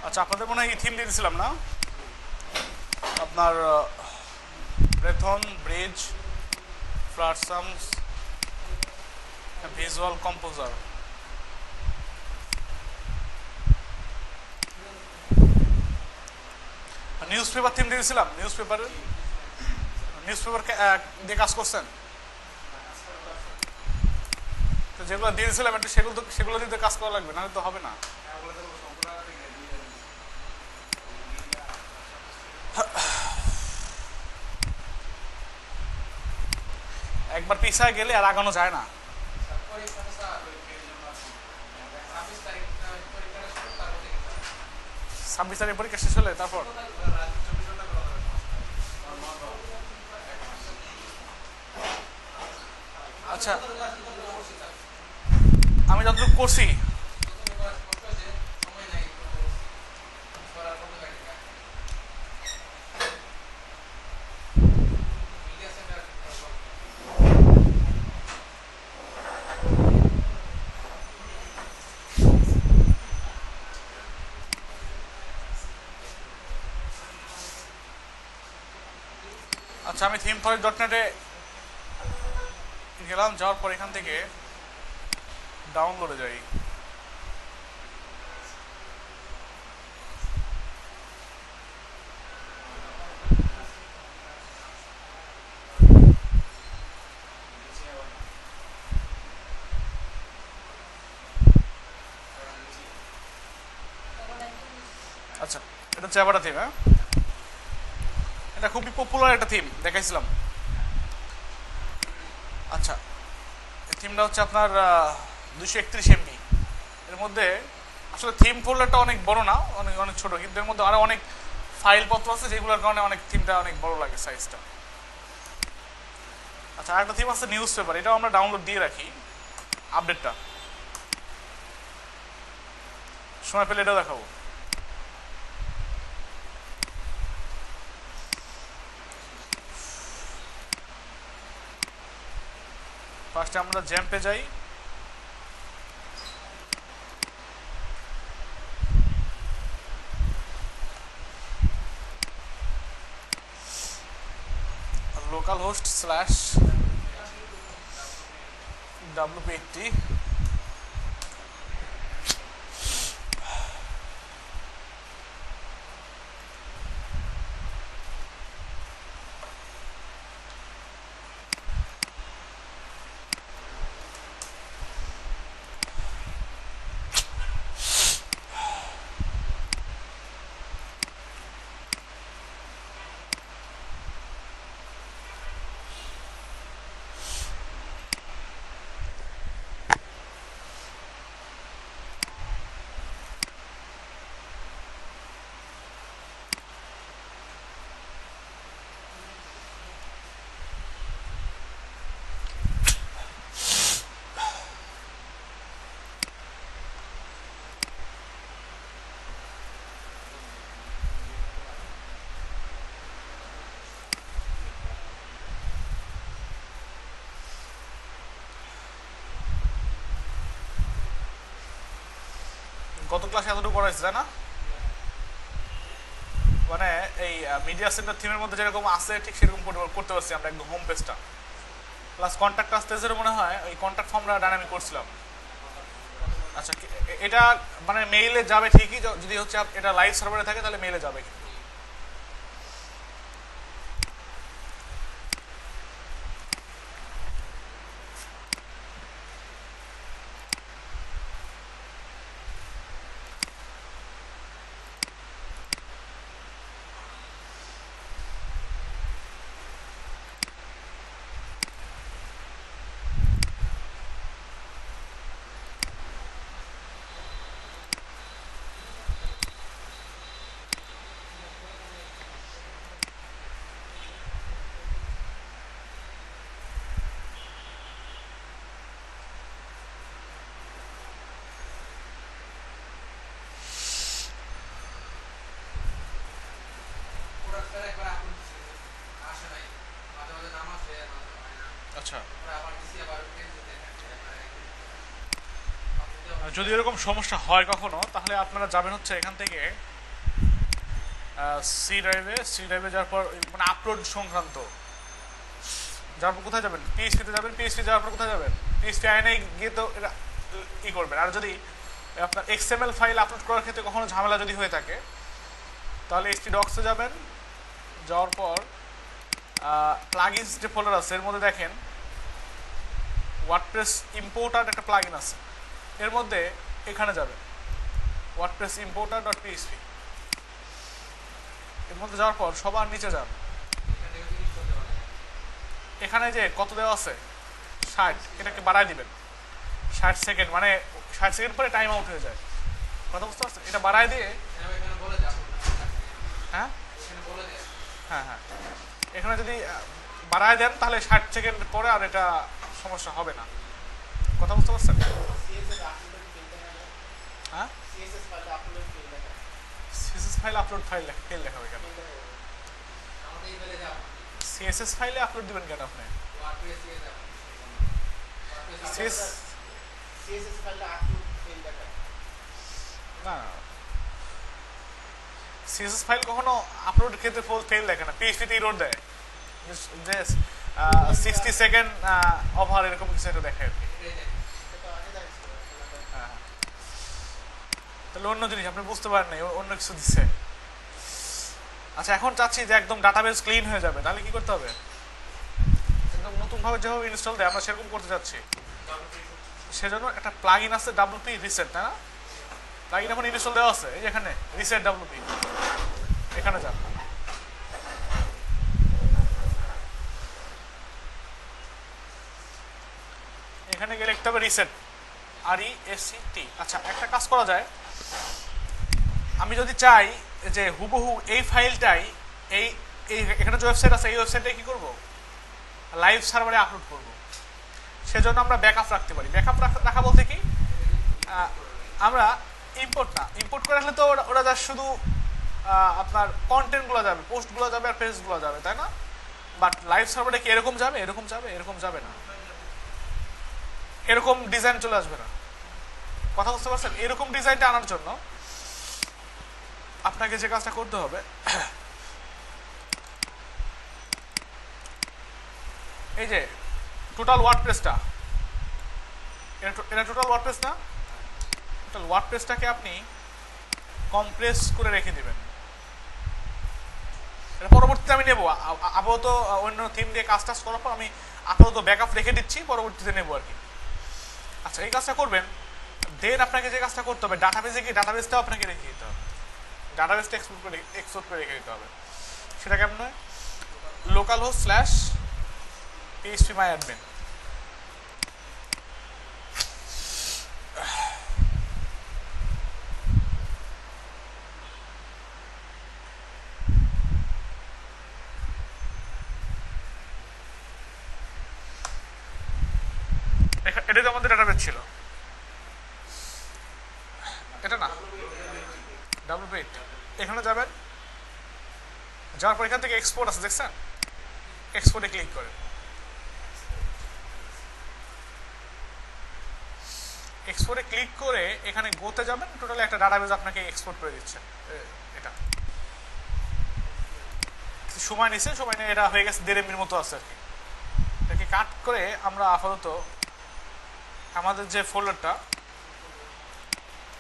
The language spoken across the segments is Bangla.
আচ্ছা, আপনাদের মনে হয় এই থিম দিয়ে দিয়েছিলাম না? আপনার ব্রেথন, ব্রিজ, ফ্লারসামস, visual composer. Newspaper theme দিয়ে দিয়েছিলাম। নিউজ পেপার দিয়ে কাজ করছেন তো? যেগুলো দিয়ে দিয়েছিলাম একটু সেগুলো দিয়ে কাজ করা লাগবে, নাহলে তো হবে না। একবার পিছায় গেলে আর আগানো যায় না। 26 তারিখ পরীক্ষা শেষ হলে তারপর আচ্ছা, আমি যতটুকু করছি আচ্ছা, আমি থিম ফর ডট নেটে গেলাম, যাওয়ার পর এখান থেকে ডাউনলোডে যাই। আচ্ছা, এটা চ্যাবাটা থিম। হ্যাঁ, এটা খুবই পপুলার একটা থিম, দেখাইছিলাম। আচ্ছা, এই থিমটা হচ্ছে আপনার 231 MB। এর মধ্যে আসলে থিম ফোল্ডারটা অনেক বড় না, অনেক অনেক ছোট, কিন্তু এর মধ্যে আরো অনেক ফাইলপত্র আছে যেগুলোর কারণে অনেক থিমটা অনেক বড় লাগে সাইজটা। আচ্ছা, আরেকটা থিম আছে নিউজ পেপার, এটাও আমরা ডাউনলোড দিয়ে রাখি আপডেটটা, সময় পেলে এটাও দেখাবো। ফার্স্টে আমরা জ্যাম্পে যাই। Local host slash WP80। গত ক্লাসে এতটুকু করাইছে, তাই না? মানে এই মিডিয়া সেন্টার থিমের মধ্যে যেরকম আছে ঠিক সেরকম করতে পারছি আমরা একদম হোম পেজটা। প্লাস কন্ট্যাক্ট আসতেজের মনে হয় ওই কন্ট্যাক্ট ফর্মটা ডাইনামিক করছিলাম। আচ্ছা, এটা মানে মেইলে যাবে ঠিকই, যদি হচ্ছে এটা লাইভ সার্ভারে থাকে তাহলে মেইলে যাবে। আচ্ছা, যদি এরকম সমস্যা হয় কখনো, তাহলে আপনারা যাবেন হচ্ছে এখান থেকে সি ড্রাইভে যাওয়ার পর মানে আপলোড সংক্রান্ত যাওয়ার পর কোথায় যাবেন, পিএইচপিতে যাবেন। পিএইচপি যাওয়ার পর কোথায় যাবেন, পিএইচপি আইনে গিয়ে তো এটা করবেন। আর যদি আপনার এক্সএমএল ফাইল আপলোড করার ক্ষেত্রে কখনো ঝামেলা যদি হয়ে থাকে তাহলে এইচটি ডক্সে যাবেন। যাওয়ার পর প্লাগইনস যে ফোল্ডার আছে এর মধ্যে দেখেন ওয়ার্ডপ্রেস ইম্পোর্টার একটা প্লাগইন আছে, এর মধ্যে এখানে যাবেন ওয়ার্ডপ্রেস ইম্পোর্টার ডট পিএইচপি। এর মধ্যে যাওয়ার পর সবার নিচে যান, এখানে যে কত দেওয়া আছে 60, এটাকে বাড়ায় দিবেন 60 সেকেন্ড, মানে 60 সেকেন্ড পরে টাইম আউট হয়ে যায়। কথা বুঝতে পারছেন? এটা বাড়ায় দিয়ে হ্যাঁ হ্যাঁ হ্যাঁ এখানে যদি বাড়ায় দেন তাহলে 60 সেকেন্ড পরে আর এটা সমস্যা হবে না। কথা বুঝতে পারছেন? হ্যাঁ সিএসএস ফাইল আপলোড ফেল দেখাবে কেন? সিএসএস ফাইলে আপলোড দিবেন কেন আপনি? না সিএসএস ফাইল কখনো আপলোড ক্ষেত্রে ফেল দেখে না, পিএইচপিতে এরর দেয় যে 60 সেকেন্ড ওভার এরকম কিছু একটা দেখায় আর কি। তাহলে অন্য জিনিস আপনি বুঝতে পারেন নাই, অন্য কিছু দিচ্ছে। আচ্ছা এখন চাচ্ছি যে একদম ডাটাবেস ক্লিন হয়ে যাবে, তাহলে কি করতে হবে? একদম নতুনভাবে যেভাবে ইনস্টল দেয় আমরা সেরকম করতে যাচ্ছি। সেজন্য একটা প্লাগইন আছে ডাব্লিউপি রিসেট, তাই না? প্লাগইন এখন ইনস্টল দেওয়া আছে, এই যে এখানে রিসেট ডাব্লিউপি, এখানে যান। এখানে গিয়ে লিখতে হবে রিসেট, RESET। আচ্ছা একটা কাজ করা যায়, আমি যদি চাই যে হুবহু এই ফাইলটাই এই এখানে যে ওয়েবসাইট আছে এই ওয়েবসাইটে কি করব, লাইভ সার্ভারে আপলোড করব। সেজন্য আমরা ব্যাকআপ রাখতে পারি। ব্যাকআপ রাখা বলতে কি, আমরা ইম্পোর্ট করে রাখলে তো ওরা যা শুধু আপনার কন্টেন্টগুলো যাবে, পোস্টগুলো যাবে আর পেজগুলো যাবে, তাই না? বাট লাইভ সার্ভারে কি এরকম যাবে? এরকম যাবে না, এরকম ডিজাইন চলে আসবে না। কথা বুঝতে পারছেন? এরকম ডিজাইনটা আনার জন্য আপনাকে যে কাজটা করতে হবে, এই যে টোটাল ওয়ার্ডপ্রেসটা, এটা টোটাল ওয়ার্ডপ্রেস না, টোটাল ওয়ার্ডপ্রেসটাকে আপনি কম্প্রেস করে রেখে দিবেন। এটা পরবর্তীতে আমি নেবো, আপাতত অন্য থিম দিয়ে কাজ করার পর আমি আপাতত ব্যাকআপ রেখে দিচ্ছি, পরবর্তীতে নেবো আর কি। আচ্ছা এই কাজটা করবেন, দেন আপনাকে যে কাজটা করতে হবে ডাটাবেসে গিয়ে ডাটাবেসটাও আপনাকে রেখে দিতে হবে, ডাটাবেসটা এক্সপোর্ট করে রেখে দিতে হবে। সেটা কেমন হয়, local host slash PHP my admin। এটা তো আমাদের ডাটাবেস ছিল, এটা না ডাব্লিউপি। এখানে যাবেন, যাওয়ার পর এখান থেকে এক্সপোর্ট আছে দেখছেন, এক্সপোর্টে ক্লিক করেন। এক্সপোর্টে ক্লিক করে এখানে গোতে যাবেন, টোটালি একটা ডাটাবেস আপনাকে এক্সপোর্ট করে দিচ্ছে। এটা সময় নিচ্ছে, সময় নিয়ে এটা হয়ে গেছে 1.5 MB মতো আছে আর কি। এটাকে কাট করে আমরা আপাতত আমাদের যে ফোল্ডারটা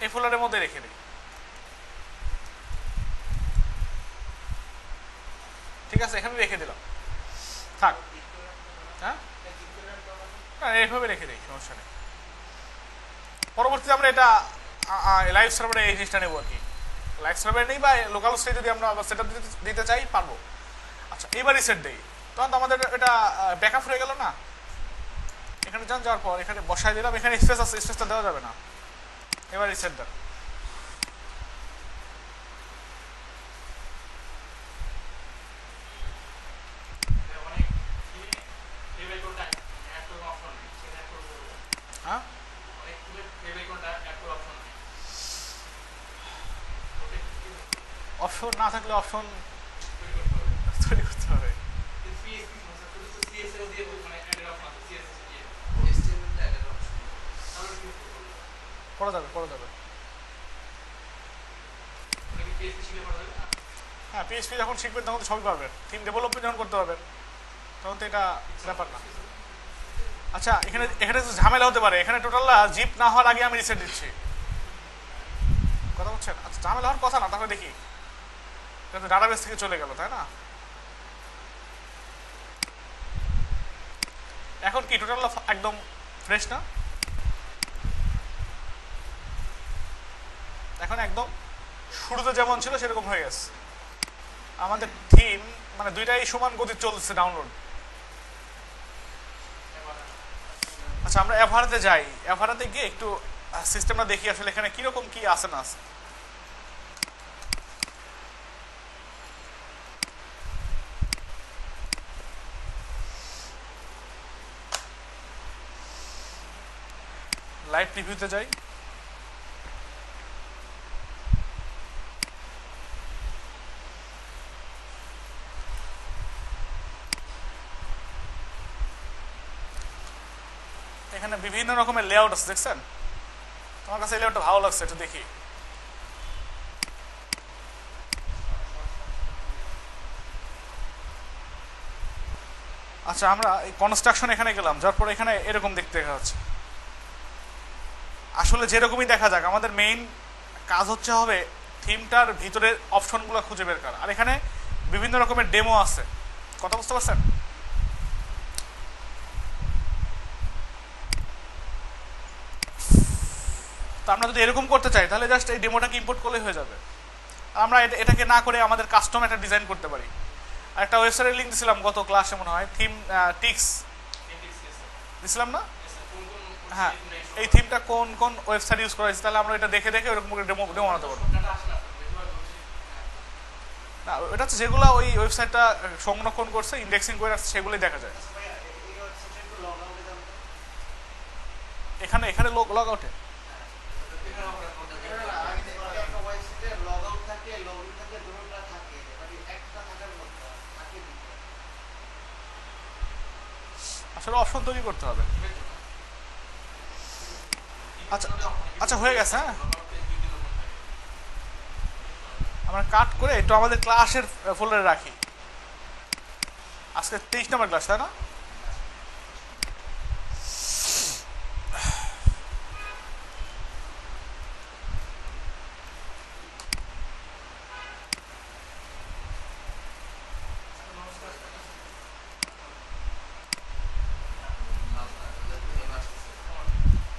এই ফোল্ডারের মধ্যে রেখে দিই। ঠিক আছে, এখানে রেখে দিলাম, থাক। হ্যাঁ এইভাবে রেখে দিই, সমস্যা নেই। পরবর্তীতে আমরা এটা লাইভ সার্ভারে এই জিনিসটা নেবো আর কি। লাইভ সার্ভারে নেই বা লোকাল হোস্টে যদি আমরা সেটআপ দিতে চাই পারবো। আচ্ছা এবার রিসেট দেই, তখন তো আমাদের এটা ব্যাকআপ হয়ে গেল না। এখানে যাওয়ার পর এখানে বসাই দিলাম, এখানে স্পেস আছে, স্পেসটা দেওয়া যাবে না। এবার রিসেট দেন। হ্যাঁ অপশন না থাকলে অপশন তৈরি করতে হবে। পড়া যাবে হ্যাঁ, পিএইচপি যখন শিখবেন তখন তো সবই পারবেন, থিম ডেভেলপমেন্ট যখন করতে পারবেন তখন তো এটা ব্যাপার না। আচ্ছা, এখানে এখানে ঝামেলা হতে পারে, এখানে টোটাল জিপ না হওয়ার আগে আমি রিসেট দিচ্ছি, কথা বলছেন? আচ্ছা, ঝামেলা হওয়ার কথা না, তাহলে দেখি এটা তো ডাটাবেস থেকে চলে গেল, তাই না? এখন কি টোটাল একদম ফ্রেশ না? এখন একদম শুরুতে যেমন ছিল সেরকম হয়ে গেছে। আমাদের থিম মানে দুইটাই সমান গতি চলছে ডাউনলোড। আচ্ছা, আমরা এভারেতে যাই, এভারেতে গিয়ে একটু সিস্টেমটা দেখি আসলে এখানে কিরকম কি আছে না আছে। লাইভ প্রিভিউতে যাই। এখানে বিভিন্ন রকমের লেআউট আছে, দেখছেন? তোমার কাছে এই লেআউটটা ভালো লাগছে, একটু দেখি। আচ্ছা, আমরা এই কনস্ট্রাকশন এখানে গেলাম, যার পরে এখানে এরকম দেখতে দেখা যাচ্ছে। আসলে যেরকমই দেখা যাক, আমাদের মেইন কাজ হচ্ছে হবে থিমটার ভিতরের অপশনগুলো খুঁজে বের করা। আর এখানে বিভিন্ন রকমের ডেমো আছে, কথা বুঝতে পারছেন? তো আমরা যদি এরকম করতে চাই তাহলে জাস্ট এই ডেমোটাকে ইম্পোর্ট করলে হয়ে যাবে। আমরা এটাকে না করে আমাদের কাস্টম একটা ডিজাইন করতে পারি। আর একটা ওয়েবসাইটের লিঙ্ক দিছিলাম গত ক্লাসে মনে হয়, থিম টিক্স দিছিলাম না? হ্যাঁ, এই থিমটা কোন কোন ওয়েবসাইট ইউজ করা হয়েছে, তাহলে আমরা এটা দেখে দেখে ওরকম করে ডেমো ডেমো বানাতে পারবো। না, এটা হচ্ছে যেগুলো ওই ওয়েবসাইটটা সংরক্ষণ করছে, ইন্ডেক্সিং করে রাখছে, সেগুলোই দেখা যায়। এখানে এখানে লগ আউটে আসলে অপশন তৈরি করতে হবে। আচ্ছা আচ্ছা, হয়ে গেছে। হ্যাঁ, আমরা কাট করে একটু আমাদের ক্লাসের ফোল্ডারে রাখি। আজকে 23 নম্বর ক্লাস, তাই না?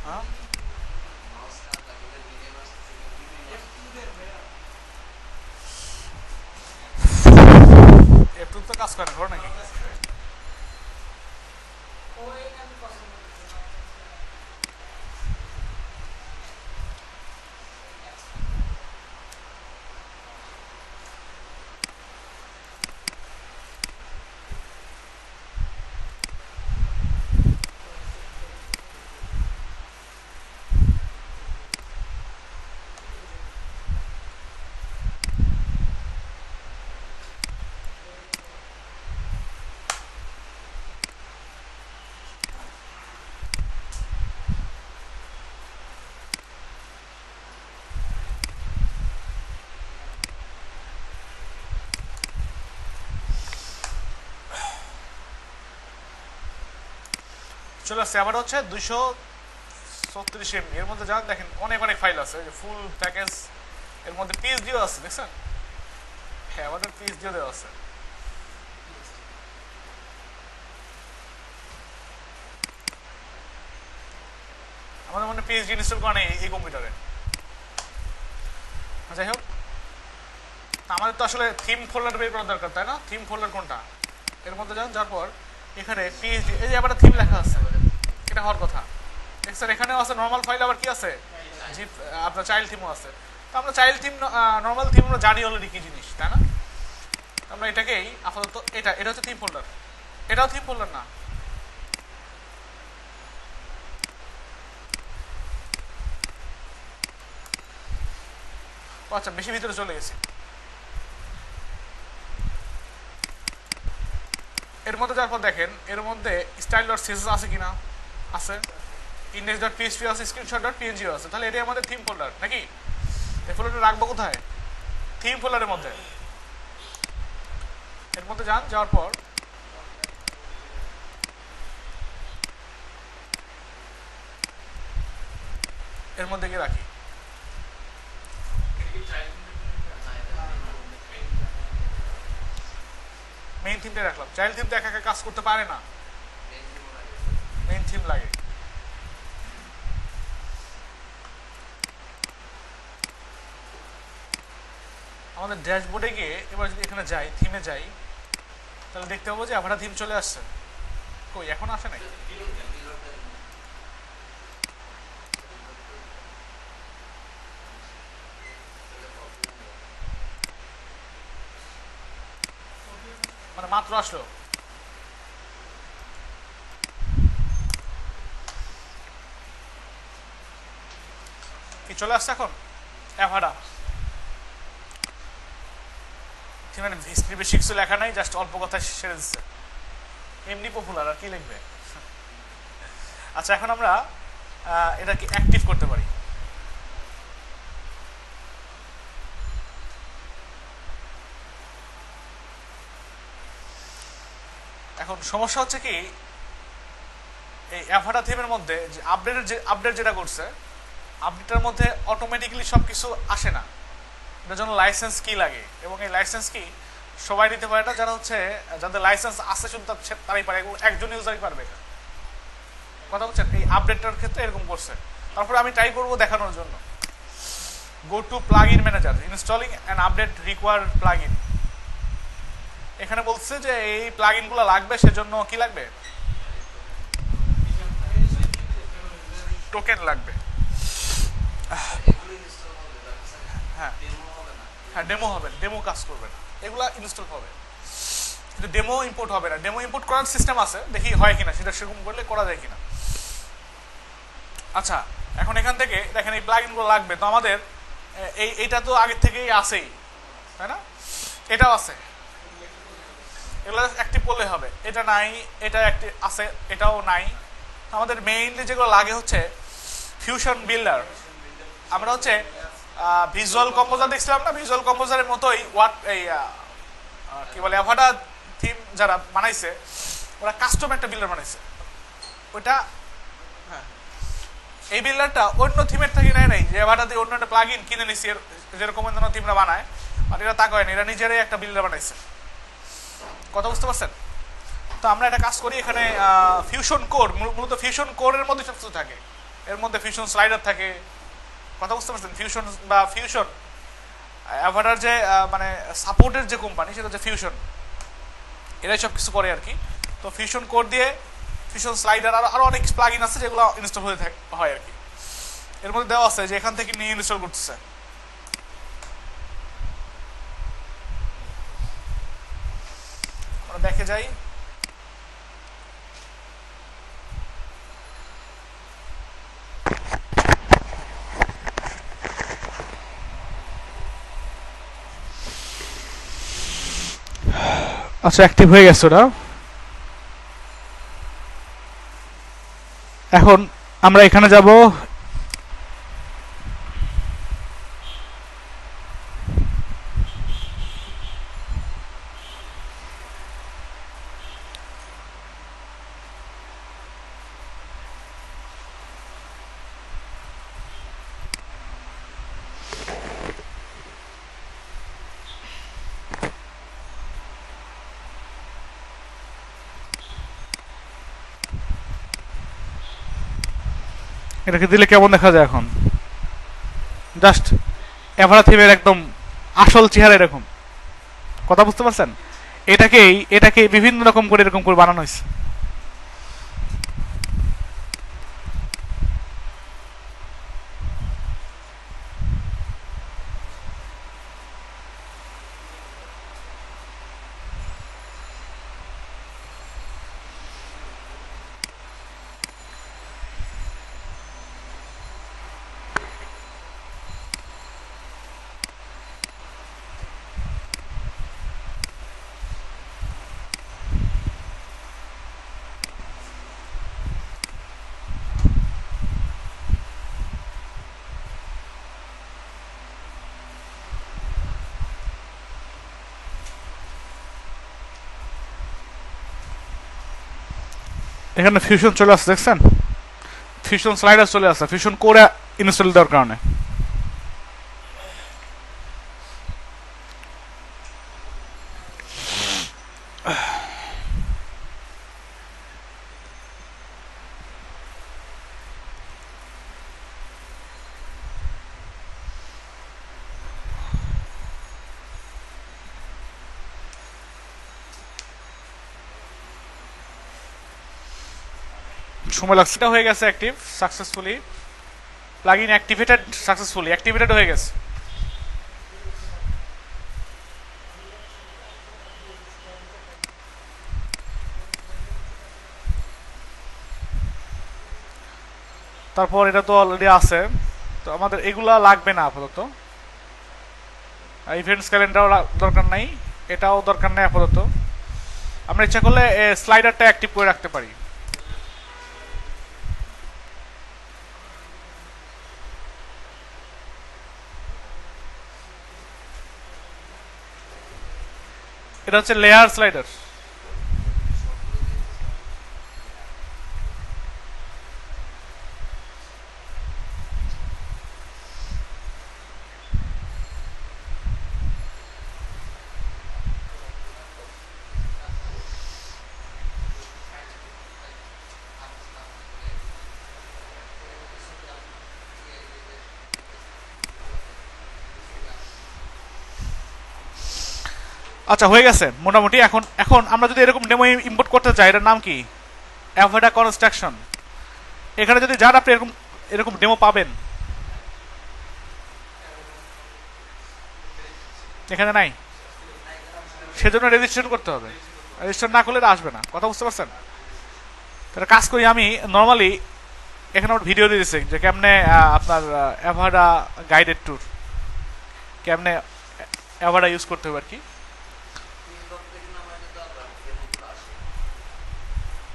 হ্যাঁ, একটু তো কাজ করেন ঘর নাকি? চলে আসছে। আবার হচ্ছে 236 MB, এর মধ্যে যান দেখেন অনেক অনেক ফাইল আছে, ফুল প্যাকেজ। এর মধ্যে পিএইচডিও আছে, দেখছেন? হ্যাঁ, আমাদের পিএইচডিও দেওয়া আছে। আমাদের মনে পিএইচডি ইনস্টল করা নেই এই কম্পিউটারে। যাই হোক, আমাদের তো আসলে থিম ফোল্ডার বের করার দরকার, তাই না? থিম ফোল্ডার কোনটা? এর মধ্যে যান, যার পর এখানে পিএইচডি, এই যে আবার থিম লেখা আছে, এটা হওয়ার কথা। দেখছেন এখানেও আছে নর্মাল ফাইল, আবার কি আছে জিপ, আপনার চাইল্ড থিমও আছে। তো আমরা চাইল্ড থিম নর্মাল থিম আমরা জানি অলরেডি কি জিনিস, তাই না? আমরা এটাকেই আপাতত, এটা এটা হচ্ছে থিম ফোল্ডার, এটাও থিম ফোল্ডার না। আচ্ছা, বেশি ভিতরে চলে গেছি। এর মধ্যে যাওয়ার পর দেখেন এর মধ্যে স্টাইল ডট সিএসএস আছে কিনা, আছে। ইন্ডেক্স ডট পিএইচপি আছে, স্ক্রিনশট ডট পিএনজিও আছে। তাহলে এটাই আমাদের থিম ফোল্ডার নাকি? এই ফোল্ডারটা রাখবো কোথায়? থিম ফোল্ডারের মধ্যে। এর মধ্যে যান, যাওয়ার পর এর মধ্যে গিয়ে রাখি। মেইন থিমটা রাখলাম। চাইল্ড থিম তো একা একা কাজ করতে পারে না, মেইন থিম লাগে। আমাদের ড্যাশবোর্ডে গিয়ে এবার যদি এখানে যাই, থিমে যাই, তাহলে দেখতে পাবো যে আবার থিম চলে আসছে। কই, এখন আসে নাই? মানে মাত্র আসলো। কি চলে আসছে এখন? অ্যাভাডা মানে হিস্ট্রি বেশি কিছু লেখা নাই, জাস্ট অল্প কথা সেরে দিচ্ছে। এমনি পপুলার, আর কি লিখবে। আচ্ছা, এখন আমরা এটাকে অ্যাক্টিভ করতে পারি। এখন সমস্যা হচ্ছে কি, এই অ্যাভাটা থিমের মধ্যে যে আপডেট যেটা করছে, আপডেটের মধ্যে অটোমেটিক্যালি সব কিছু আসে না। এটার জন্য লাইসেন্স কি লাগে, এবং এই লাইসেন্স কি সবাই নিতে পারে না। যারা হচ্ছে যাদের লাইসেন্স আছে শুধু তারাই পারে, একজন ইউজারই পারবে এটা। কথা বলছেন, এই আপডেটটার ক্ষেত্রে এরকম করছে। তারপরে আমি ট্রাই করবো দেখানোর জন্য। Go to plug in manager, installing an update required plug in. এখানে বলছে যে এই প্লাগ ইনগুলো লাগবে, সেজন্য কি লাগবে? টোকেন লাগবে। হ্যাঁ হ্যাঁ, ডেমো হবে, ডেমো কাজ করবে না, এগুলা ইনস্টল হবে কিন্তু ডেমো ইম্পোর্ট হবে না। ডেমো ইম্পোর্ট করার সিস্টেম আছে, দেখি হয় কিনা, সেটা সেরকম করলে করা যায় কিনা। আচ্ছা, এখন এখান থেকে দেখেন এই প্লাগ ইনগুলো লাগবে, তো আমাদের এইটা তো আগের থেকেই আছেই, তাই না? এটাও আছে, এগুলো অ্যাক্টিভ করলে হবে। এটা নাই, এটা অ্যাক্টিভ আছে, এটাও নাই। আমাদের মেইনলি যেগুলো লাগে হচ্ছে ফিউশন বিল্ডার। আমরা হচ্ছে ভিজুয়াল কম্পোজার দেখছিলাম না, ভিজুয়াল কম্পোজারের মতোই এই কি বলে অ্যাভাটা থিম যারা বানাইছে, ওরা কাস্টম একটা বিল্ডার বানাইছে। ওইটা হ্যাঁ, এই বিল্ডারটা অন্য থিমের থেকে নেয় নাই, যে অ্যাভাটা দিয়ে অন্য একটা প্লাগ ইন কিনে নিছি যেরকম অন্য থিমরা বানায়, আর এরা তা করেনি, এরা নিজেরাই একটা বিল্ডার বানাইছে। কথা বুঝতে পারছেন? তো আমরা একটা কাজ করি, এখানে ফিউশন কোর, মূলত ফিউশন কোরের মধ্যে সব কিছু থাকে। এর মধ্যে ফিউশন স্লাইডার থাকে। কথা বুঝতে পারছেন? ফিউশন বা ফিউশন অ্যাভাটার যে মানে সাপোর্টের যে কোম্পানি, সেটা হচ্ছে ফিউশন, এরাই সব কিছু করে আর কি। তো ফিউশন কোড দিয়ে ফিউশন স্লাইডার আরো অনেক প্লাগ ইন আছে যেগুলো ইনস্টল হয়ে হয় আর কি। এর মধ্যে দেওয়া আছে যে এখান থেকে নিয়ে ইনস্টল করতেছে। আমরা দেখে যাই। আচ্ছা, অ্যাক্টিভ হয়ে গেছে ওটা। এখন আমরা এখানে যাব, এটাকে দিলে কেমন দেখা যায় এখন? জাস্ট অ্যাভারা থিমের একদম আসল চেহারা এরকম। কথা বুঝতে পারছেন? এটাকে বিভিন্ন রকম করে এরকম করে বানানো হয়েছে। এখানে ফিউশন চলে আসছে, দেখছেন? ফিউশন স্লাইডার চলে আসছে ফিউশন করে ইনস্টল দেওয়ার কারণে। সময় লাগছে। এটা হয়ে গেছে active successfully, plugin activated successfully, activated হয়ে গেছে। তারপর এটা তো অলরেডি আছে, তো আমাদের এগুলা লাগবে না আপাতত। ইভেন্টস ক্যালেন্ডারও দরকার নাই, এটাও দরকার নাই আপাতত। আমরা ইচ্ছা করলে স্লাইডারটা অ্যাক্টিভ করে রাখতে পারি। এটা হচ্ছে লেয়ার স্লাইডার। আচ্ছা হয়ে গেছে মোটামুটি। এখন এখন আমরা যদি এরকম ডেমো ইম্পোর্ট করতে চাই, এটার নাম কি? Avada construction. এখানে যদি যান আপনি এরকম এরকম ডেমো পাবেন, এখানে নাই, সেজন্য রেজিস্ট্রেশন করতে হবে। রেজিস্ট্রেশন না করলে এটা আসবে না, কথা বুঝতে পারছেন? তাহলে কাজ করি, আমি নর্মালি এখানে আমার ভিডিও দিয়ে দিচ্ছে যে কেমনে আপনার অ্যাভাডা গাইডেড ট্যুর, কেমনে অ্যাভাডা ইউজ করতে হবে আর কি।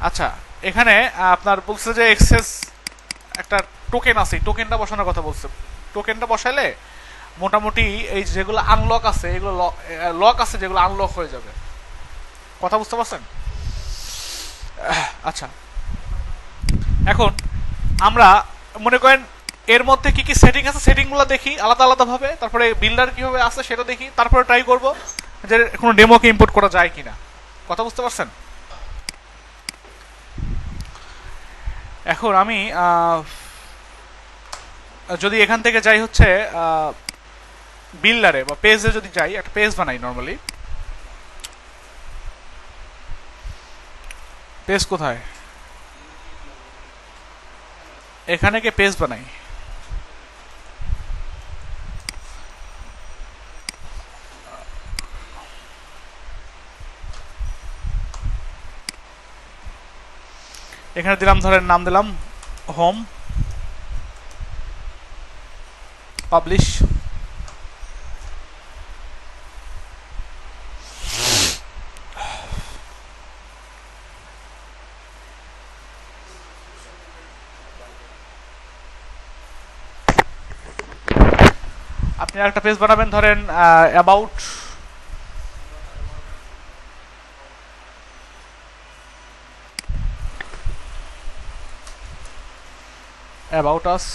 আচ্ছা এখানে আপনার বলছে যে এক্সেস একটা টোকেন আছে, টোকেনটা বসানোর কথা বলছে। টোকেনটা বসাইলে মোটামুটি এই যেগুলো আনলক আছে, এগুলো লক আছে যেগুলো আনলক হয়ে যাবে, কথা বুঝতে পারছেন? আচ্ছা এখন আমরা মনে করেন এর মধ্যে কি কি সেটিং আছে সেটিংগুলো দেখি আলাদা আলাদাভাবে, তারপরে বিল্ডার কিভাবে আছে সেটা দেখি, তারপরে ট্রাই করব যে কোনো ডেমোকে ইম্পোর্ট করা যায় কিনা, কথা বুঝতে পারছেন? এখন আমি যদি এখান থেকে যাই হচ্ছে বিল্ডারে বা পেজে যদি যাই, একটা পেজ বানাই নর্মালি। পেজ কোথায়? এখানে কে পেজ বানাই। এখানে দিলাম, ধরেন নাম দিলাম হোম, পাবলিশ। আপনি একটা পেজ বানাবেন, ধরেন অ্যাবাউট, about us,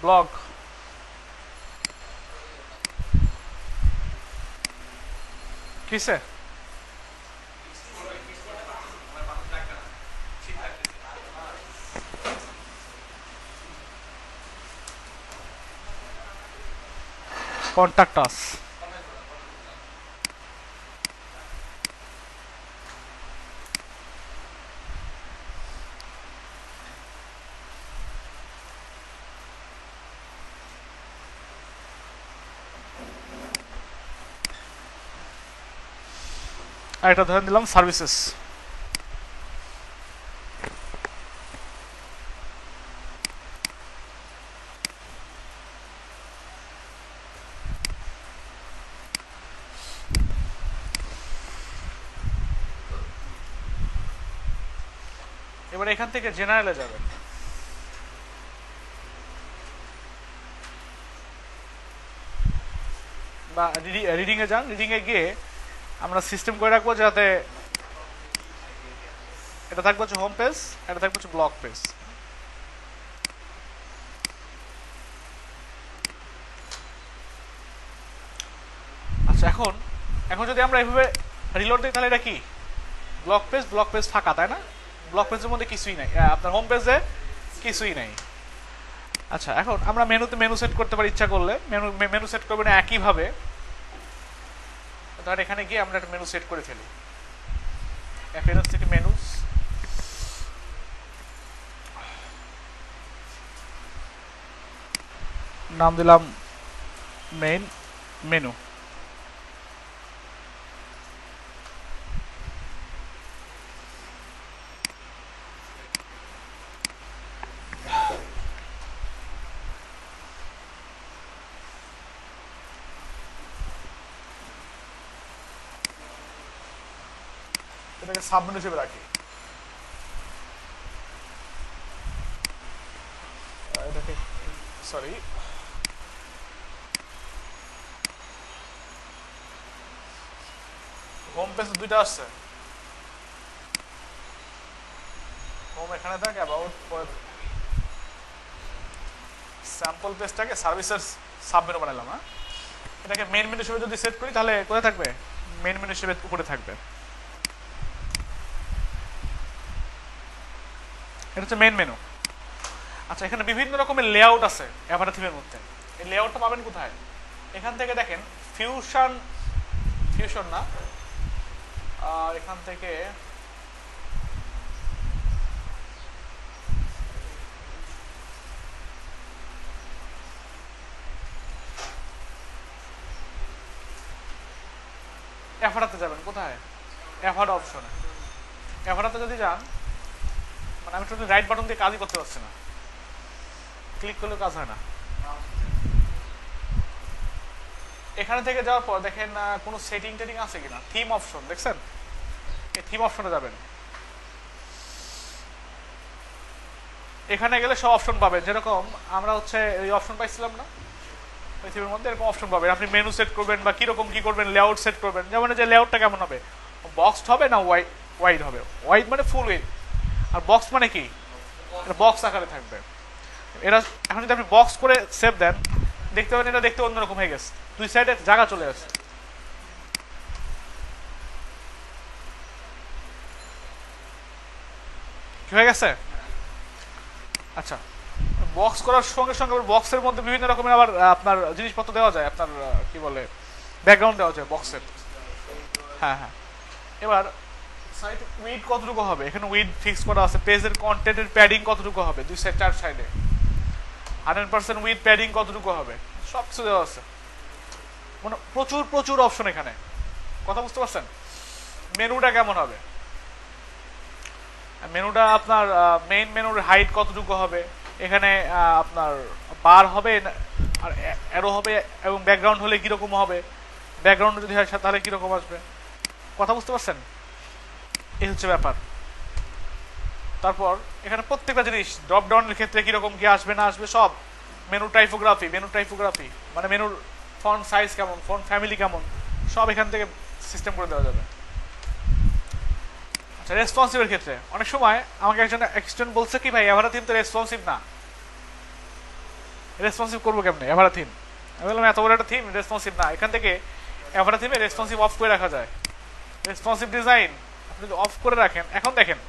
blog, কিসে contact us, আর এটা ধরে দিলাম সার্ভিসেস। এবার এখান থেকে জেনারেলে যাবেন, বা রিডিং এ যান। রিডিং এ গিয়ে আমরা সিস্টেম করে রাখবো যাতে এটা থাকবে হচ্ছে হোম পেজ, এটা থাকবে হচ্ছে ব্লগ পেজ। আচ্ছা, এখন এখন যদি আমরা এইভাবে রিলোড দিই তাহলে এটা কি ব্লগ পেজ, ব্লগ পেজ ফাঁকা, তাই না? ব্লগ পেজের মধ্যে কিছুই নাই, আপনার হোম পেজে কিছুই নাই। আচ্ছা, এখন আমরা মেনুতে মেনু সেট করতে পারি ইচ্ছা করলে। মেনু সেট করবেন একইভাবে। ধর এখানে গিয়ে আমরা একটা মেনু সেট করে ফেলি। অ্যাপিয়ারেন্স থেকে মেনুস, নাম দিলাম মেইন মেনু। এটাকে সাবমেনু হিসেবে রাখি। এটাকে সরি হোম পেজ দুইটা আসছে, হোম এখানে থাকে, অ্যাবাউট স্যাম্পল পেজটাকে সার্ভিসেস সাবমেনু বানালাম। হ্যাঁ, এটাকে মেইন মেনু হিসেবে যদি সেট করি তাহলে কোথায় থাকবে? মেইন মেনু হিসেবে উপরে থাকবে। এটা হচ্ছে মেইন মেনু। আচ্ছা, এখানে বিভিন্ন রকমের লেআউট আছে অ্যাভাটার থিমের মধ্যে। এই লেআউটটা পাবেন কোথায়? এখান থেকে দেখেন ফিউশন না, এখান থেকে অ্যাভাটারতে যাবেন। কোথায়? অ্যাভাটার অপশনে। অ্যাভাটারতে যদি যান, মানে আমি টোটালি রাইট বাটন দিয়ে কাজই করতে পারছি না, ক্লিক করলেও কাজ হয় না। এখানে থেকে যাওয়ার পর দেখেন কোনো সেটিং টেটিং আছে কিনা, থিম অপশন দেখছেন? এই থিম অপশনে যাবেন। এখানে গেলে সব অপশন পাবেন, যেরকম আমরা হচ্ছে এই অপশন পাইছিলাম না ওই থিমের মধ্যে, এরকম অপশন পাবেন। আপনি মেনু সেট করবেন বা কিরকম কি করবেন, লেআউট সেট করবেন। যেমন যে লেআউটটা কেমন হবে, বক্সড হবে না ওয়াইড হবে? ওয়াইড মানে ফুল উইড, আর বক্স মানে কি, বক্স আকারে থাকবে। এরা এখন যদি আপনি বক্স করে সেভ দেন, দেখতে পাবেন এটা দেখতে অন্যরকম হয়ে গেছে, দুই সাইডে জায়গা চলে আসে। কি হয়ে গেছে? আচ্ছা, বক্স করার সঙ্গে সঙ্গে বক্সের মধ্যে বিভিন্ন রকমের আবার আপনার জিনিসপত্র দেওয়া যায়, আপনার কি বলে ব্যাকগ্রাউন্ড দেওয়া যায় বক্সের। হ্যাঁ হ্যাঁ, এবার সাইড উইড কতটুকু হবে, এখানে উইড ফিক্স করা আছে। পেজের কন্টেন্টের প্যাডিং কতটুকু হবে, দুই সাইড চার সাইডে 100% উইড প্যাডিং কতটুকু হবে, সব কিছু দেওয়া আছে। মানে প্রচুর প্রচুর অপশন এখানে, কথা বুঝতে পারছেন? মেনুটা কেমন হবে, মেনুটা আপনার মেইন মেনুর হাইট কতটুকু হবে, এখানে আপনার বার হবে আর অ্যারো হবে, এবং ব্যাকগ্রাউন্ড হলে কীরকম হবে, ব্যাকগ্রাউন্ড যদি হয় তাহলে কীরকম আসবে, কথা বুঝতে পারছেন? এই হচ্ছে ব্যাপার। তারপর এখানে প্রত্যেকটা জিনিস ড্রপ ডাউনের ক্ষেত্রে কীরকম কি আসবে না আসবে সব, মেনু টাইপোগ্রাফি মানে মেনুর ফন্ট সাইজ কেমন, ফন্ট ফ্যামিলি কেমন, সব এখান থেকে সিস্টেম করে দেওয়া যাবে। আচ্ছা, রেসপন্সিভের ক্ষেত্রে অনেক সময় আমাকে একজন স্টুডেন্ট বলছে কি ভাই অ্যাভাটার থিম তো রেসপন্সিভ না, রেসপন্সিভ করবো কেমনে অ্যাভাটার থিম? আমি বললাম এত বড় একটা থিম রেসপন্সিভ না, এখান থেকে অ্যাভাটার থিমে রেসপন্সিভ অফ করে রাখা যায়। রেসপন্সিভ ডিজাইন আপনি যদি অফ করে রাখেন, এখন দেখেন,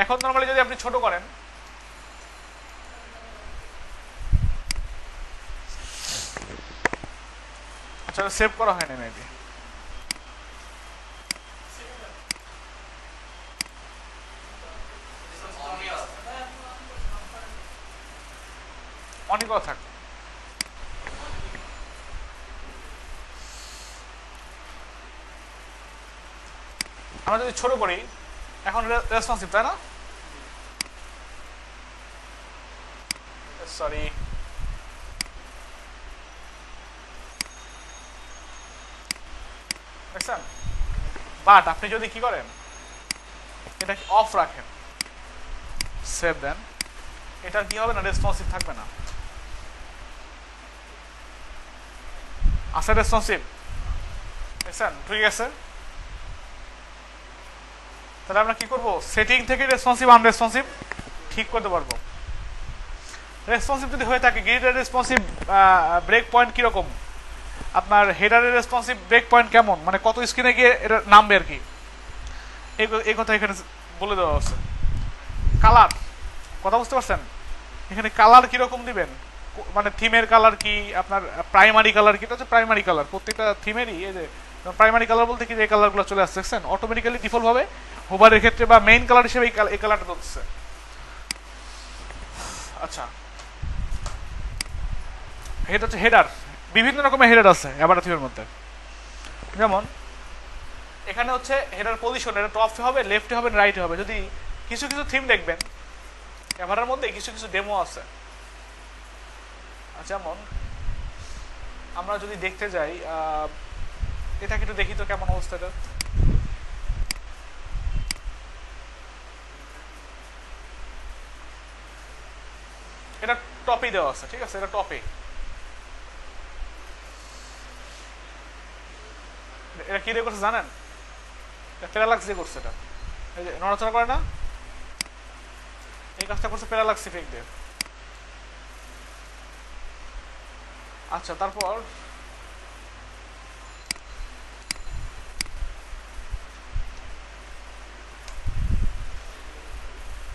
এখন নর্মালি যদি আপনি ছোট করেন, আচ্ছা সেভ করা হয় না মেবি, অনেক কথা থাক। আমরা যদি ছোট করি, এখন রেসপন্সিভ তাই না? সরি, দেখছেন? বাট আপনি যদি কি করেন, এটা অফ রাখেন, সেভ দেন, এটার কি হবে না, রেসপন্সিভ থাকবে না। আছে রেসপন্সিভ, দেখছেন ঠিক আছে। তাহলে আমরা কি করব, সেটিং থেকে রেসপন্সিভ আনরেসপন্সিভ ঠিক করতে পারবো। রেসপন্সিভ যদি হয়ে থাকে, গ্রিডের রেসপন্সিভ ব্রেক পয়েন্ট কিরকম, আপনার হেডারের রেসপন্সিভ ব্রেক পয়েন্ট কেমন, মানে কত স্ক্রিনে গিয়ে এটা নামবে আর কি, এই কথা এখানে বলে দেওয়া হচ্ছে। কালার, কথা বুঝতে পারছেন, এখানে কালার কিরকম দিবেন, মানে থিমের কালার কি, আপনার প্রাইমারি কালার কি, এটা হচ্ছে প্রাইমারি কালার প্রত্যেকটা থিমেরই। এই যে প্রাইমারি কালার বলতে কি, এই কালারগুলো চলে আসছে দেখছেন, অটোমেটিক্যালি ডিফল্ট ভাবে হোভারের ক্ষেত্রে বা মেইন কালার হিসেবে এই কালারটা চলছে। আচ্ছা, এটা হচ্ছে হেডার, বিভিন্ন রকমের হেডার আছে অ্যাভাটা থিমের মধ্যে। যেমন এখানে হচ্ছে হেডার পজিশন, এটা টপে হবে, লেফটে হবে, রাইটে হবে। যদি কিছু কিছু থিম দেখবেন অ্যাভাটার মধ্যে, কিছু কিছু ডেমো আছে। যেমন আমরা যদি দেখতে যাই, এটাকে একটু দেখি তো কেমন অবস্থাটা। এটা টপে দেওয়া আছে, ঠিক আছে, এটা টপে। এটা কি দিয়ে করছে জানেন, প্যারালাক্স দিয়ে করছে। এটা এই যে নড়াচড়া করে না, এই কাজটা করছে প্যারালাক্স ইফেক্ট দিয়ে। আচ্ছা, তারপর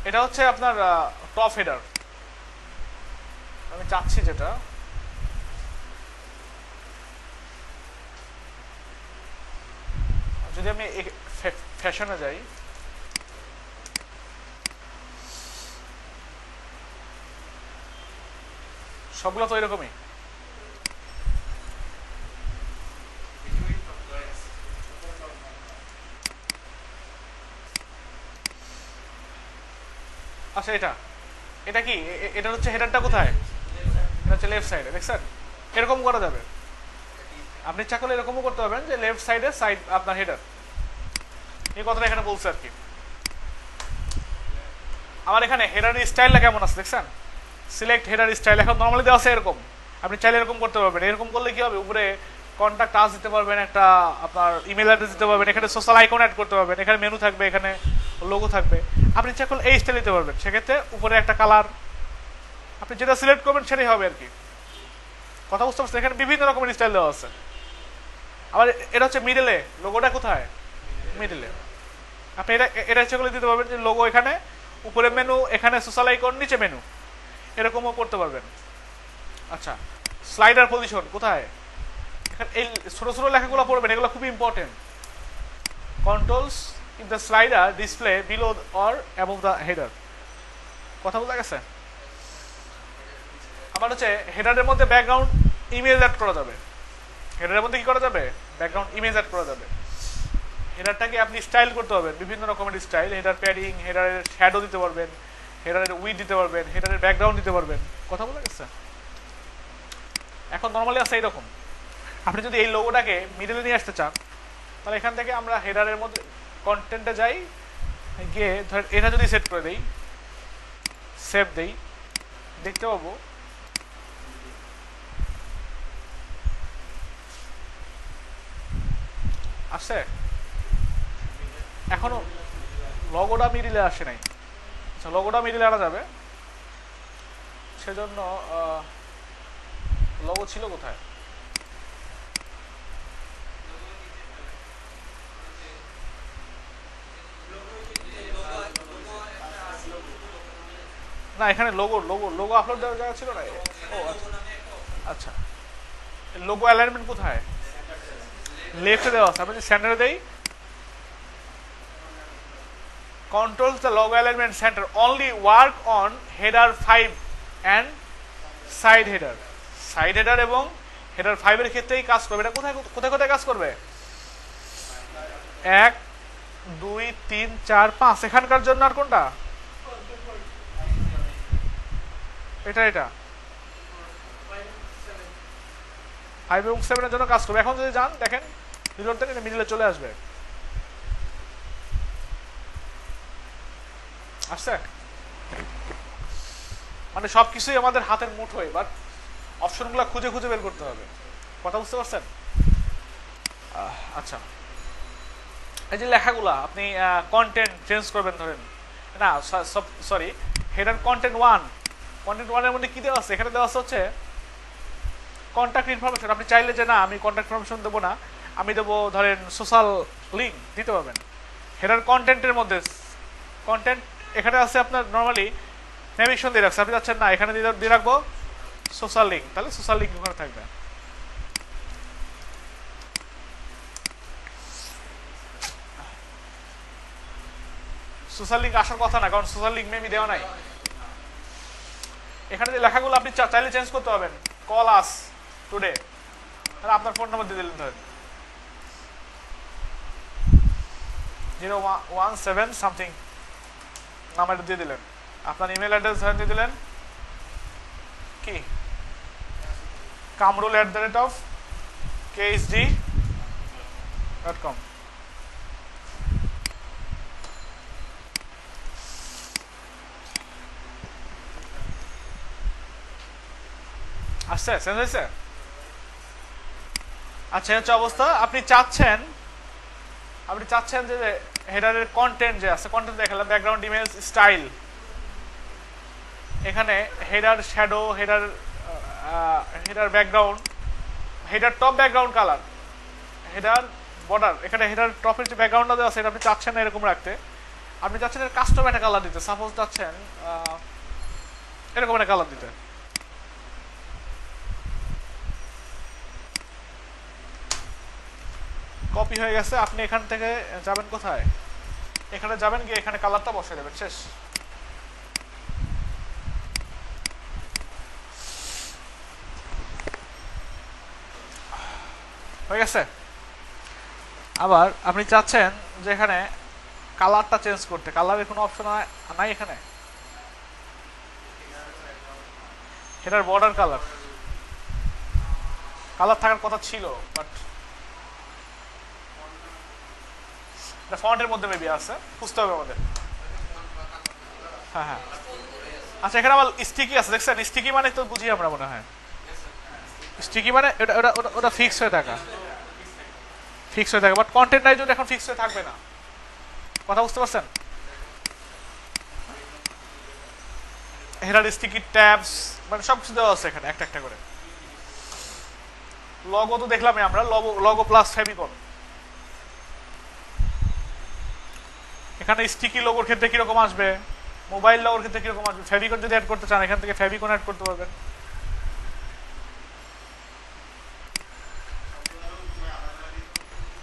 এটা হচ্ছে আপনার টপ হেডার। আমি চাচ্ছি যেটা, যদি আমি ফ্যাশনে যাই, সবগুলো তো এরকমই। আচ্ছা, এটা এটা কি, এটা হচ্ছে হেডারটা কোথায়, এটা হচ্ছে লেফট সাইডে, দেখছেন এরকম করা যাবে। আপনি ইচ্ছা করলে এরকমও করতে পারবেন যে লেফট সাইডে সাইড আপনার হেডার, এই কথাটা এখানে বলছে আর কি। আমার এখানে হেডারের স্টাইলটা কেমন আছে দেখছেন, সিলেক্ট হেডার স্টাইল, এখন নর্মালি দেওয়া আছে এরকম, আপনি চাইলে এরকম করতে পারবেন। এরকম করলে কি হবে, উপরে কন্ট্যাক্ট টাচ দিতে পারবেন, একটা আপনার ইমেল অ্যাড্রেস দিতে পারবেন, এখানে সোশ্যাল আইকন অ্যাড করতে পারবেন, এখানে মেনু থাকবে, এখানে লোগো থাকবে। আপনি ইচ্ছা করলে এই স্টাইল দিতে পারবেন, সেক্ষেত্রে উপরে একটা কালার, আপনি যেটা সিলেক্ট করবেন সেটাই হবে আর কি। কথা বুঝতে পারছেন, এখানে বিভিন্ন রকমের স্টাইল দেওয়া আছে। আবার এটা হচ্ছে মিডলে, লোগোটা কোথায়, মিডলে। আপনি এটা এটা ইচ্ছা করলে দিতে পারবেন যে লোগো এখানে, উপরে মেনু, এখানে সোশ্যাল আইকন, নিচে মেনু, এরকমও করতে পারবেন। আচ্ছা, স্লাইডার পজিশন কোথায়, এখানে এই ছোট ছোট লেখাগুলো পড়বেন, এগুলো খুবই important. Controls in the slider display below or above the header, কথা বোঝা গেছে। আবার হচ্ছে হেডারের মধ্যে ব্যাকগ্রাউন্ড ইমেজ অ্যাড করা যাবে, হেডারের মধ্যে কি করা যাবে, ব্যাকগ্রাউন্ড ইমেজ অ্যাড করা যাবে। হেডারটাকে আপনি স্টাইল করতে পারবেন, বিভিন্ন রকমের স্টাইল, হেডার প্যাডিং, হেডারের শ্যাডো দিতে পারবেন, হেডারের উইড দিতে পারবেন, হেডারের ব্যাকগ্রাউন্ড দিতে পারবেন, কথা বোঝা গেছে। এখন নর্মালি আছে এইরকম। আপনি যদি এই লোগোটাকে মিডলে নিয়ে আসতে চান, তাহলে এখান থেকে আমরা হেডারের মধ্যে কন্টেন্টে যাই, গিয়ে ধরেন এটা যদি সেট করে দেই, সেভ দেই, দেখতে পাবো আসছে। এখনো লোগোটা মিডিলে আসে নাই। আচ্ছা, লোগোটা মিডিলে আনা যাবে, সেজন্য লোগো ছিল কোথায়, না এখানে লোগো লোগো লোগো আপলোড দেওয়ার জায়গা ছিল না। ও আচ্ছা, লোগো অ্যালাইনমেন্ট কোথায়, লেফটে দেওয়া আছে। আমি যদি সেন্টারে দেই, controls the logo alignment center only work on header 5 and side header, side header এবং header 5 এর ক্ষেত্রেই কাজ করবে। এটা কোথায় কোথায় কোথায় কাজ করবে, 1 2 3 4 5, এখানকার জন্য আর কোনটা, এটা এটা 5 এবং 7 এর জন্য কাজ করবে। এখন যদি যান দেখেন রিলোড দেন, এটা মিডলে চলে আসবে, আসছে। মানে সবকিছুই আমাদের হাতের মুঠোয়, বাট অপশনগুলো খুঁজে খুঁজে বের করতে হবে। কথা বুঝতে পারছেন? আচ্ছা, এই যে লেখাগুলা আপনি কন্টেন্ট চেঞ্জ করবেন, ধরেন না সরি, হেডার কন্টেন্ট ওয়ানের মধ্যে কি দেওয়া আছে? এখানে দেওয়া আছে হচ্ছে কন্ট্যাক্ট ইনফরমেশন। আপনি চাইলে যে না আমি কন্ট্যাক্ট ইনফরমেশন দেবো না, আমি দেবো ধরেন সোশ্যাল লিঙ্ক দিতে পারবেন। হেডার কন্টেন্টের মধ্যে কন্টেন্ট এখানে আছে আপনার নর্মালি নেভিগেশন দিয়ে রাখছে, আপনি যাচ্ছেন না এখানে দিয়ে রাখবো সোশ্যাল লিঙ্ক, তাহলে সোশ্যাল লিঙ্ক ওখানে থাকবে। সোশ্যাল লিঙ্ক আসার কথা না, কারণ সোশ্যাল লিঙ্ক মেবি দেওয়া নাই। এখানে যে লেখাগুলো আপনি চাইলে চেঞ্জ করতে পারবেন। কল আস টুডে, আপনার ফোন নাম্বার দিয়ে দিলেন ধরেন 017 সামথিং, নাম্বারটা দিয়ে দিলেন। আপনার ইমেল অ্যাড্রেস ধরেন দিয়ে দিলেন কি kamrul@ksd.com। আসছে, চেঞ্জ হয়েছে? আচ্ছা, হচ্ছে অবস্থা। আপনি চাচ্ছেন যে হেডারের কন্টেন্ট যে আছে, কন্টেন্ট দেখালাম, ব্যাকগ্রাউন্ড ইমেজ স্টাইল, এখানে header shadow, header background, header top background colour, header border, এখানে হেডার টপের যে ব্যাকগ্রাউন্ডটা দেওয়া আছে এটা আপনি চাচ্ছেন না এরকম রাখতে, আপনি চাচ্ছেন এর কাস্টম একটা কালার দিতে। সাপোজ চাচ্ছেন এরকম একটা কালার দিতে। কপি হয়ে গেছে। আপনি এখান থেকে যাবেন কোথায়? এখানে যাবেন, গিয়ে এখানে কালারটা বসিয়ে দেবেন, শেষ। হয়ে গেছে। আবার আপনি চাচ্ছেন যে এখানে কালারটা চেঞ্জ করতে, কালারের কোনো অপশন নাই এখানে। এটার বর্ডার কালার থাকার কথা ছিল, বাট ফন্টের মধ্যে মেবি আছে, খুঁজতে হবে আমাদের। হ্যাঁ হ্যাঁ, আচ্ছা, এখানে আবার স্টিকি আছে, দেখছেন? স্টিকি মানে তো বুঝি আমরা, মনে হয় স্টিকি মানে ওটা ফিক্স হয়ে থাকা, বাট কন্টেন্ট নাই জন্য এখন ফিক্স হয়ে থাকবে না। কথা বুঝতে পারছেন? হেডার স্টিকি ট্যাবস মানে সব কিছু দেওয়া আছে এখানে একটা একটা করে। লগো তো দেখলামই আমরা, লগো প্লাস ফেভিকন। এখানে স্টিকি লোগোর ক্ষেত্রে কিরকম আসবে, মোবাইল লগোর ক্ষেত্রে কিরকম আসবে, ফেভিকন যদি অ্যাড করতে চান এখান থেকে ফেভিকন অ্যাড করতে পারবেন।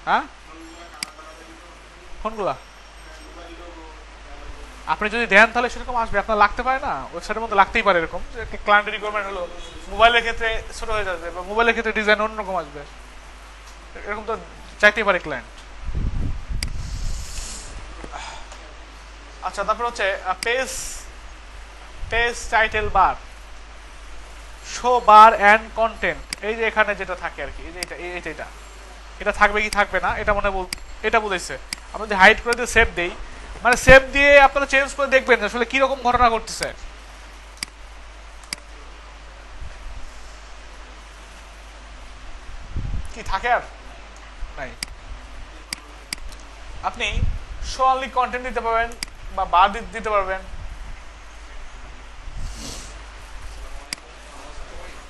হ্যাঁ, কোনগুলা? আপনি যদি দেন তাহলে সেরকম আসবে, আপনার লাগতে পারে না, ওয়েবসাইটের মধ্যে লাগতেই পারে এরকম যে ক্লায়েন্টের রিকোয়ারমেন্ট হলো মোবাইলের ক্ষেত্রে ছোট হয়ে যাবে, বা মোবাইলের ক্ষেত্রে ডিজাইন অন্যরকম আসবে, এরকম তো চাইতেই পারে ক্লায়েন্ট। আচ্ছা, তারপর হচ্ছে page title bar, show bar and content, এই যে এখানে যেটা থাকে আর কি, এই যে এটা থাকবে কি থাকবে না এটা মনে এটা বুঝাইছে। আমরা যদি হাইড করে দিয়ে সেভ দেই, মানে সেভ দিয়ে আপনারা চেঞ্জ করে দেখবেন আসলে কিরকম ঘটনা ঘটতেছে। কি থাকে আর নাই। আপনি শো অনলি কন্টেন্ট দিতে পারবেন বা বার দিতে পারবেন,